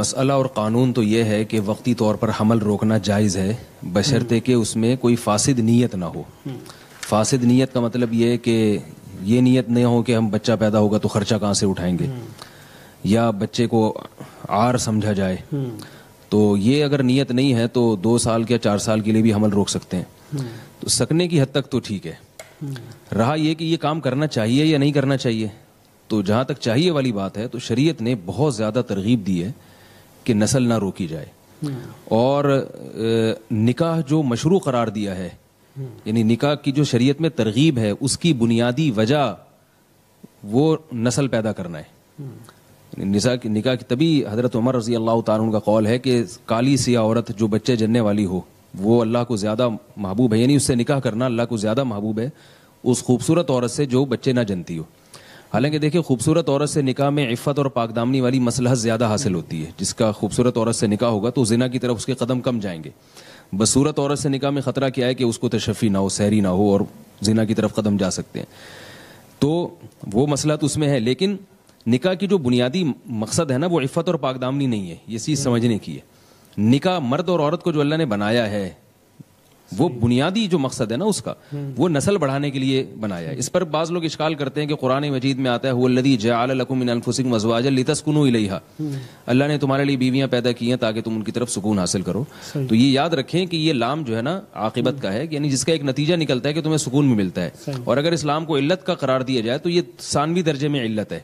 مسئلہ اور قانون تو یہ ہے کہ وقتی طور پر حمل روکنا جائز ہے بشرطے کہ اس میں کوئی فاسد نیت نہ ہو. فاسد نیت کا مطلب یہ ہے کہ یہ نیت نہیں ہو کہ ہم بچہ پیدا ہوگا تو خرچہ کہاں سے اٹھائیں گے, یا بچے کو عار سمجھا جائے. تو یہ اگر نیت نہیں ہے تو 2 سال یا 4 سال کے لیے بھی حمل روک سکتے ہیں. تو سکنے کی حد تک تو ٹھیک ہے. رہا یہ کہ یہ کام کرنا چاہیے یا نہیں کرنا چاہیے, تو جہاں تک چاہیے والی بات ہے تو شریعت نے بہت زیادہ ترغیب دی ہے کہ نسل نہ روکی جائے. اور نکاح جو مشروع قرار دیا ہے, یعنی نکاح کی جو شریعت میں ترغیب ہے, اس کی بنیادی وجہ وہ نسل پیدا کرنا ہے. نکاح کی تبھی حضرت عمر رضی اللہ تعالیٰ عنہ کا قول ہے کہ کالی سیاہ عورت جو بچے جننے والی ہو وہ اللہ کو زیادہ محبوب ہے, یعنی اس سے نکاح کرنا اللہ کو زیادہ محبوب ہے اس خوبصورت عورت سے جو بچے نہ جنتی ہو. حالانکہ دیکھیں خوبصورت عورت سے نکاح میں عفت اور پاک دامنی والی مصلحت زیادہ حاصل ہوتی ہے. جس کا خوبصورت عورت سے نکاح ہوگا تو زنا کی طرف اس کے قدم کم جائیں گے. بدصورت عورت سے نکاح میں خطرہ کیا ہے کہ اس کو تشفی نہ ہو, سحری نہ ہو اور زنا کی طرف قدم جا سکتے ہیں. تو وہ مصلحت اس میں ہے, لیکن نکاح کی جو بنیادی مقصد ہے نا وہ عفت اور پاک دامنی نہیں ہے, یہ چیز سمجھنے کی ہے. نکاح مرد اور عورت کو جو اللہ نے بنایا ہے وہ بنیادی جو مقصد ہے نا اس کا وہ نسل بڑھانے کے لیے بنایا ہے. اس پر بعض لوگ اشکال کرتے ہیں کہ قرآن مجید میں آتا ہے هو الذی جعل لکم من انفسکم ازواجا لتسکنوا الیہا, اللہ نے تمہارے لیے بیویاں پیدا کی ہیں تاکہ تم ان کی طرف سکون حاصل کرو. تو یہ یاد رکھیں کہ یہ لام جو ہے نا عاقبت کا ہے, یعنی جس کا ایک نتیجہ نکلتا ہے کہ تمہیں سکون بھی ملتا ہے. اور اگر اسلام کو علت کا قرار دیا جائے تو یہ ثانوی درجے میں علت ہے,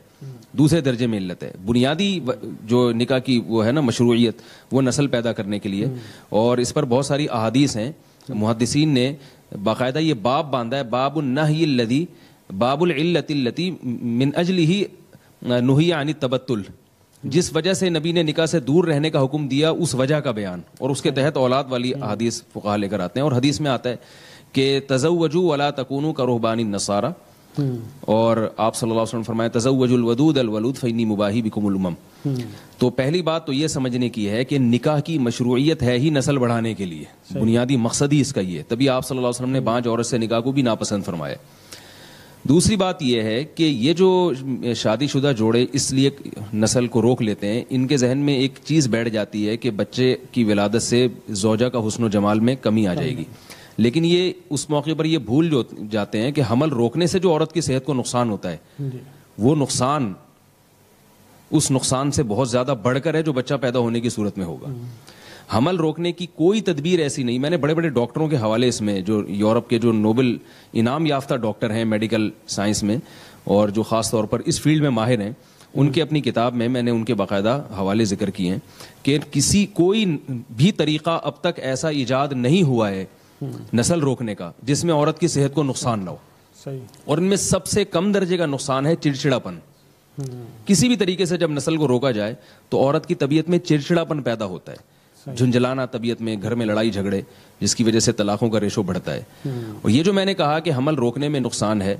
دوسرے درجے میں علت ہے. بنیادی جو نکاح کی وہ ہے نا مشروعیت وہ نسل پیدا کرنے کے لیے. اور اس پر بہت ساری احادیث ہیں, محدثین نے باقاعدہ یہ باب باندھا ہے, باب النہی الذی باب العلت التی من اجلہ نہی عن التبتل, جس وجہ سے نبی نے نکاح سے دور رہنے کا حکم دیا اس وجہ کا بیان, اور اس کے تحت اولاد والی احادیث فقہا لے کر آتے ہیں. اور حدیث میں آتا ہے کہ تزوجوا ولا تکونوا کرہبان النصارى, اور آپ صلی اللہ علیہ وسلم فرمائے تزوجوا الودود الولود فانی مباہی بکم الامم. تو پہلی بات تو یہ سمجھنے کی ہے کہ نکاح کی مشروعیت ہے ہی نسل بڑھانے کے لیے, بنیادی مقصد ہی اس کا یہ ہے. تبھی آپ صلی اللہ علیہ وسلم نے بانج عورت سے نکاح کو بھی ناپسند فرمایا. دوسری بات یہ ہے کہ یہ جو شادی شدہ جوڑے اس لیے نسل کو روک لیتے ہیں, ان کے ذہن میں ایک چیز بیٹھ جاتی ہے کہ بچے کی ولادت سے زوجہ کا حسن و جمال میں کمی آ جائے گی. لیکن یہ اس موقع پر یہ بھول جاتے ہیں کہ حمل روکنے سے جو عورت کی صحت کو نقصان ہوتا ہے وہ نقصان اس نقصان سے بہت زیادہ بڑھ کر ہے جو بچہ پیدا ہونے کی صورت میں ہوگا. حمل روکنے کی کوئی تدبیر ایسی نہیں. میں نے بڑے بڑے ڈاکٹروں کے حوالے اس میں جو یورپ کے جو نوبل انعام یافتہ ڈاکٹر ہیں میڈیکل سائنس میں اور جو خاص طور پر اس فیلڈ میں ماہر ہیں, ان کے اپنی کتاب میں نے ان کے باقاعدہ حوالے ذکر کیے ہیں کہ کوئی بھی طریقہ اب تک ایسا ایجاد نہیں ہوا ہے نسل روکنے کا جس میں عورت کی صحت کو نقصان نہ ہو. اور ان میں سب سے کم درجے کا نقصان ہے چڑچڑاپن. کسی بھی طریقے سے جب نسل کو روکا جائے تو عورت کی طبیعت میں چڑچڑاپن پیدا ہوتا ہے, جھنجھلانا طبیعت میں, گھر میں لڑائی جھگڑے, جس کی وجہ سے طلاقوں کا ریشو بڑھتا ہے. اور یہ جو میں نے کہا کہ حمل روکنے میں نقصان ہے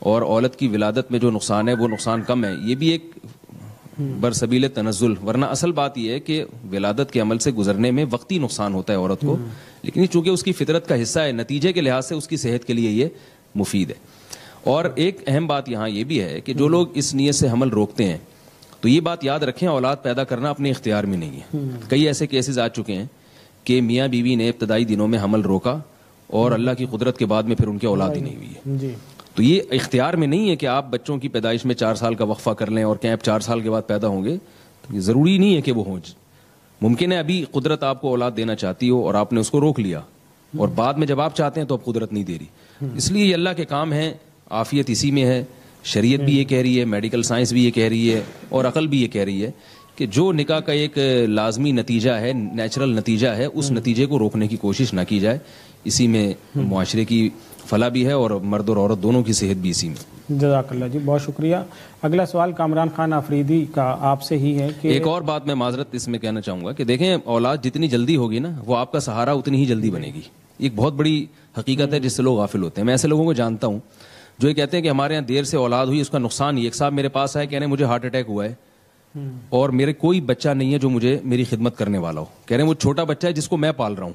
اور عورت کی ولادت میں جو نقصان ہے وہ نقصان کم ہے, یہ بھی ایک برسبیل تنزل. ورنہ اصل بات یہ ہے کہ ولادت کے عمل سے گزرنے میں وقتی نقصان ہوتا ہے عورت کو, لیکن چونکہ اس کی فطرت کا حصہ ہے نتیجے کے لحاظ سے اس کی صحت کے لیے یہ مفید ہے. اور ایک اہم بات یہاں یہ بھی ہے کہ جو لوگ اس نیت سے حمل روکتے ہیں تو یہ بات یاد رکھیں اولاد پیدا کرنا اپنے اختیار میں نہیں ہے. کئی ایسے کیسز آ چکے ہیں کہ میاں بیوی نے ابتدائی دنوں میں حمل روکا اور اللہ کی قدرت کے بعد میں پھر ان کی اولاد ہی نہیں ہوئی ہے. تو یہ اختیار میں نہیں ہے کہ آپ بچوں کی پیدائش میں 4 سال کا وقفہ کر لیں اور کہیں 4 سال کے بعد پیدا ہوں گے. تو یہ ضروری نہیں ہے کہ وہ ہوں. ممکن ہے ابھی قدرت آپ کو اولاد دینا چاہتی ہو اور آپ نے اس کو روک لیا, اور بعد میں جب آپ چاہتے ہیں تو اب قدرت نہیں دے رہی. اس لیے یہ اللہ کے کام ہیں, عافیت اسی میں ہے. شریعت بھی یہ کہہ رہی ہے, میڈیکل سائنس بھی یہ کہہ رہی ہے, اور عقل بھی یہ کہہ رہی ہے کہ جو نکاح کا ایک لازمی نتیجہ ہے, نیچرل نتیجہ ہے, اس نتیجے کو روکنے کی کوشش نہ کی جائے. اسی میں معاشرے کی فلاح بھی ہے اور مرد اور عورت دونوں کی صحت بھی اسی میں. جزاک اللہ جی, بہت شکریہ. اگلا سوال کامران خان آفریدی کا آپ سے ہی ہے کہ ایک اور بات میں معذرت اس میں کہنا چاہوں گا کہ دیکھیں اولاد جتنی جلدی ہوگی نا وہ آپ کا سہارا اتنی ہی جلدی بنے گی. ایک بہت بڑی حقیقت ہے جس سے لوگ غافل ہوتے ہیں. میں ایسے لوگوں کو جانتا ہوں جو یہ کہتے ہیں کہ ہمارے یہاں دیر سے اولاد ہوئی اس کا نقصان ہی. ایک صاحب میرے پاس آئے کہہ رہے ہیں مجھے ہارٹ اٹیک ہوا ہے اور میرے کوئی بچہ نہیں ہے جو مجھے میری خدمت کرنے والا ہو. کہہ رہے ہیں وہ چھوٹا بچہ ہے جس کو میں پال رہا ہوں.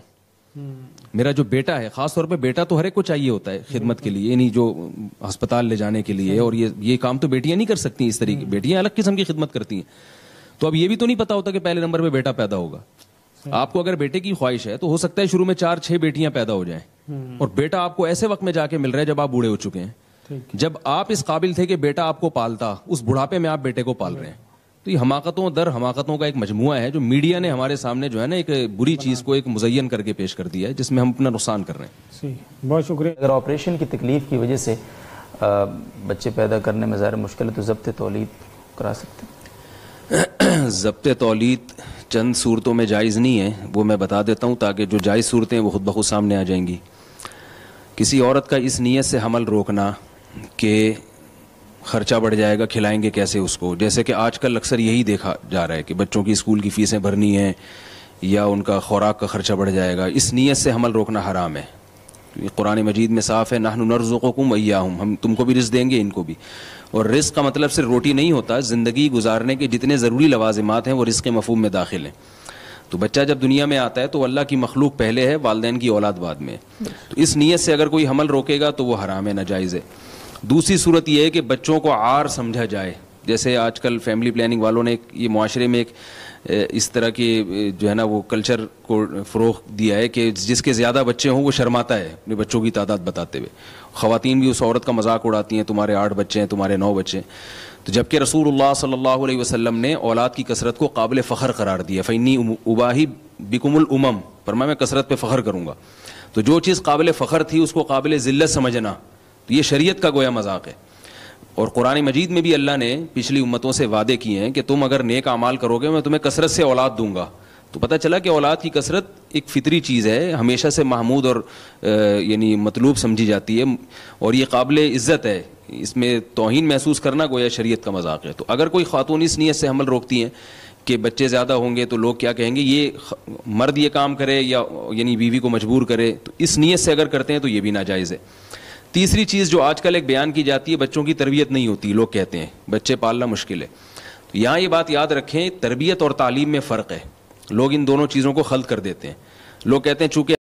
میرا جو بیٹا ہے, خاص طور پہ بیٹا تو ہر ایک کو چاہیے ہوتا ہے خدمت کے لیے, یعنی جو ہسپتال لے جانے کے لیے, اور یہ کام تو بیٹیاں نہیں کر سکتی اس طریقے, بیٹیاں الگ قسم کی خدمت کرتی ہیں. تو اب یہ بھی تو نہیں پتا ہوتا کہ پہلے نمبر پہ بیٹا پیدا ہوگا. آپ کو اگر بیٹے کی خواہش ہے تو ہو سکتا ہے شروع میں 4-6 بیٹیاں پیدا ہو جائیں, اور بیٹا آپ کو ایسے وقت میں جا کے مل رہا ہے جب آپ بوڑھے ہو چکے ہیں. جب آپ اس قابل تھے کہ بیٹا آپ کو پالتا, اس بڑھاپے میں آپ بیٹے کو پال رہے ہیں. تو یہ حماقتوں در حماقتوں کا ایک مجموعہ ہے جو میڈیا نے ہمارے سامنے جو ہے نا ایک بری چیز کو ایک مزین کر کے پیش کر دیا ہے, جس میں ہم اپنا نقصان کر رہے ہیں. بہت شکریہ. اگر آپریشن کی تکلیف کی وجہ سے بچے پیدا کرنے میں ظاہر مشکل ہے تو ضبط تولید کرا سکتے ہیں؟ ضبط تولید چند صورتوں میں جائز نہیں ہے, وہ میں بتا دیتا ہوں تاکہ جو جائز صورتیں وہ خود بخود سامنے آ جائیں گی. کسی عورت کا اس نیت سے حمل روکنا کہ خرچہ بڑھ جائے گا, کھلائیں گے کیسے اس کو, جیسے کہ آج کل اکثر یہی دیکھا جا رہا ہے کہ بچوں کی اسکول کی فیسیں بھرنی ہیں یا ان کا خوراک کا خرچہ بڑھ جائے گا, اس نیت سے حمل روکنا حرام ہے. قرآن مجید میں صاف ہے, نحن نرزقکم وإیاہم, ہم تم کو بھی رزق دیں گے ان کو بھی. اور رزق کا مطلب صرف روٹی نہیں ہوتا, زندگی گزارنے کے جتنے ضروری لوازمات ہیں وہ رزق مفہوم میں داخل ہیں. تو بچہ جب دنیا میں آتا ہے تو اللہ کی مخلوق پہلے ہے, والدین کی اولاد بعد میں. تو اس نیت سے اگر کوئی حمل روکے گا تو وہ حرام ہے, ناجائز ہے. دوسری صورت یہ ہے کہ بچوں کو عار سمجھا جائے, جیسے آج کل فیملی پلاننگ والوں نے یہ معاشرے میں ایک اس طرح کی جو ہے نا وہ کلچر کو فروغ دیا ہے کہ جس کے زیادہ بچے ہوں وہ شرماتا ہے اپنے بچوں کی تعداد بتاتے ہوئے. خواتین بھی اس عورت کا مذاق اڑاتی ہیں, تمہارے 8 بچے ہیں, تمہارے 9 بچے ہیں. تو جبکہ رسول اللہ صلی اللہ علیہ وسلم نے اولاد کی کثرت کو قابل فخر قرار دیا, فإنی أباہی بکم الامم, فرمایا میں کثرت پہ فخر کروں گا. تو جو چیز قابل فخر تھی اس کو قابل ذلت سمجھنا, تو یہ شریعت کا گویا مذاق ہے. اور قرآن مجید میں بھی اللہ نے پچھلی امتوں سے وعدے کیے ہیں کہ تم اگر نیک اعمال کرو گے میں تمہیں کثرت سے اولاد دوں گا. تو پتہ چلا کہ اولاد کی کثرت ایک فطری چیز ہے, ہمیشہ سے محمود اور یعنی مطلوب سمجھی جاتی ہے, اور یہ قابل عزت ہے. اس میں توہین محسوس کرنا گویا شریعت کا مذاق ہے. تو اگر کوئی خاتون اس نیت سے حمل روکتی ہیں کہ بچے زیادہ ہوں گے تو لوگ کیا کہیں گے, یہ مرد یہ کام کرے یا یعنی بیوی کو مجبور کرے, تو اس نیت سے اگر کرتے ہیں تو یہ بھی ناجائز ہے. تیسری چیز جو آج کل ایک بیان کی جاتی ہے, بچوں کی تربیت نہیں ہوتی, لوگ کہتے ہیں بچے پالنا مشکل ہے. تو یہاں یہ بات یاد رکھیں, تربیت اور تعلیم میں فرق ہے. لوگ ان دونوں چیزوں کو خلط کر دیتے ہیں. لوگ کہتے ہیں چونکہ